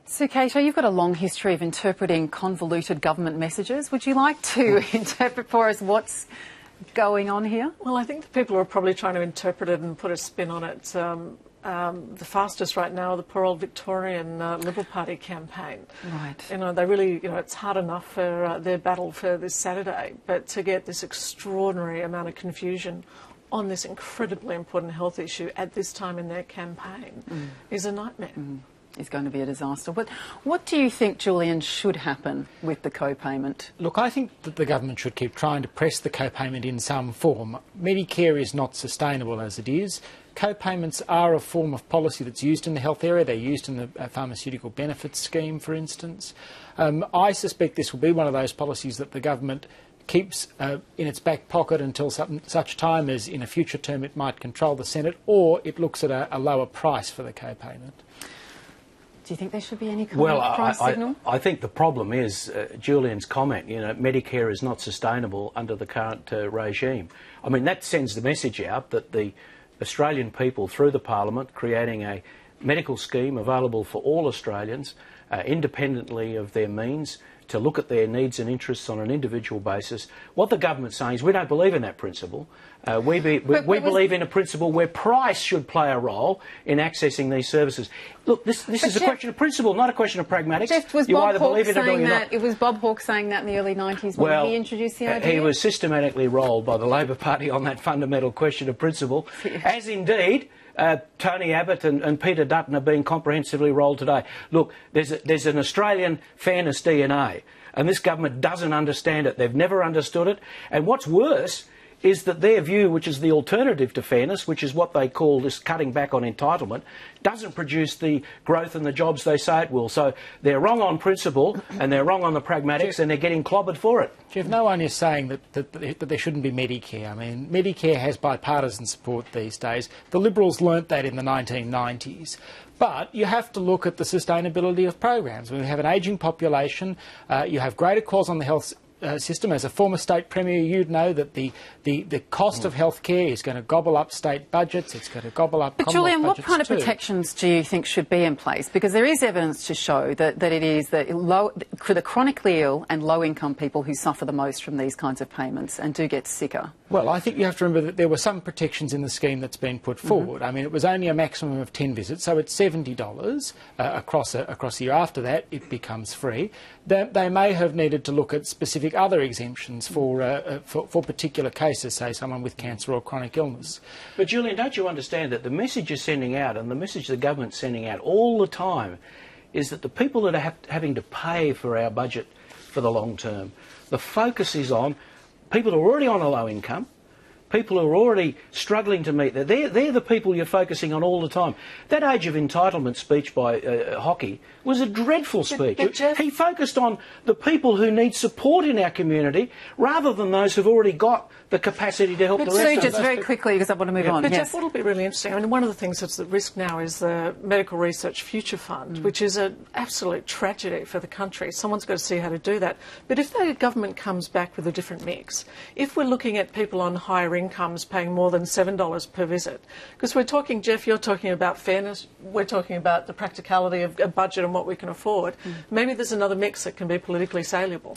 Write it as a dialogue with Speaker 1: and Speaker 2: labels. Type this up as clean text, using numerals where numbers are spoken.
Speaker 1: So, Kato, you've got a long history of interpreting convoluted government messages. Would you like to interpret for us what's going on here?
Speaker 2: Well, I think the people are probably trying to interpret it and put a spin on it. The fastest right now are the poor old Victorian Liberal Party campaign.
Speaker 1: Right.
Speaker 2: You know, they really, it's hard enough for their battle for this Saturday, but to get this extraordinary amount of confusion on this incredibly important health issue at this time in their campaign is a nightmare.
Speaker 1: Is going to be a disaster. But what do you think, Julian, should happen with the co-payment?
Speaker 3: Look, I think that the government should keep trying to press the co-payment in some form. Medicare is not sustainable as it is. Co-payments are a form of policy that's used in the health area. They're used in the pharmaceutical benefits scheme, for instance. I suspect this will be one of those policies that the government keeps in its back pocket until such time as in a future term it might control the Senate, or it looks at a lower price for the co-payment.
Speaker 1: Do you think there should be any kind of price signal?
Speaker 4: I think the problem is Julian's comment, Medicare is not sustainable under the current regime. I mean, that sends the message out that the Australian people, through the Parliament, creating a medical scheme available for all Australians, independently of their means, to look at their needs and interests on an individual basis. What the government's saying is we don't believe in that principle. We believe in a principle where price should play a role in accessing these services. Look, this is a question of principle, not a question of pragmatics.
Speaker 1: Jeff, was Bob Hawke saying that? It was Bob Hawke saying that in the early 90s when he introduced the idea?
Speaker 4: He was systematically rolled by the Labor Party on that fundamental question of principle, as indeed Tony Abbott and Peter Dutton are being comprehensively rolled today. Look, there's an Australian fairness DNA, and this government doesn't understand it. They've never understood it. And what's worse is that their view, which is the alternative to fairness, which is what they call this cutting back on entitlement, doesn't produce the growth and the jobs they say it will. So they're wrong on principle and they're wrong on the pragmatics, and they're getting clobbered for it.
Speaker 3: Jeff, no one is saying that there shouldn't be Medicare. I mean, Medicare has bipartisan support these days. The Liberals learnt that in the 1990s. But you have to look at the sustainability of programs. When we have an ageing population, you have greater calls on the health system. As a former state premier, you'd know that the cost of healthcare is going to gobble up state budgets. It's going to gobble up Commonwealth budgets. But Julian, what kind of protections
Speaker 1: do you think should be in place? Because there is evidence to show that it is the chronically ill and low-income people who suffer the most from these kinds of payments and do get sicker.
Speaker 3: Well, I think you have to remember that there were some protections in the scheme that's been put forward. I mean, it was only a maximum of 10 visits, so it's $70 across a year. After that, it becomes free. They may have needed to look at specific other exemptions for particular cases, say someone with cancer or chronic illness.
Speaker 4: But Julian, don't you understand that the message you're sending out and the message the government's sending out all the time is that the people that are having to pay for our budget for the long term, the focus is on people who are already on a low income, people who are already struggling to meet that. They're the people you're focusing on all the time. That age of entitlement speech by Hockey was a dreadful speech.
Speaker 2: But Jeff,
Speaker 4: he focused on the people who need support in our community rather than those who've already got the capacity to help the rest of us.
Speaker 1: Just very quickly, because I want to move on.
Speaker 2: But Jeff, what'll be really interesting, I mean, one of the things that's at risk now is the Medical Research Future Fund, which is an absolute tragedy for the country. Someone's got to see how to do that. But if the government comes back with a different mix, if we're looking at people on higher incomes paying more than $7 per visit, because we're talking, Jeff, you're talking about fairness, we're talking about the practicality of a budget and what we can afford, maybe there's another mix that can be politically saleable.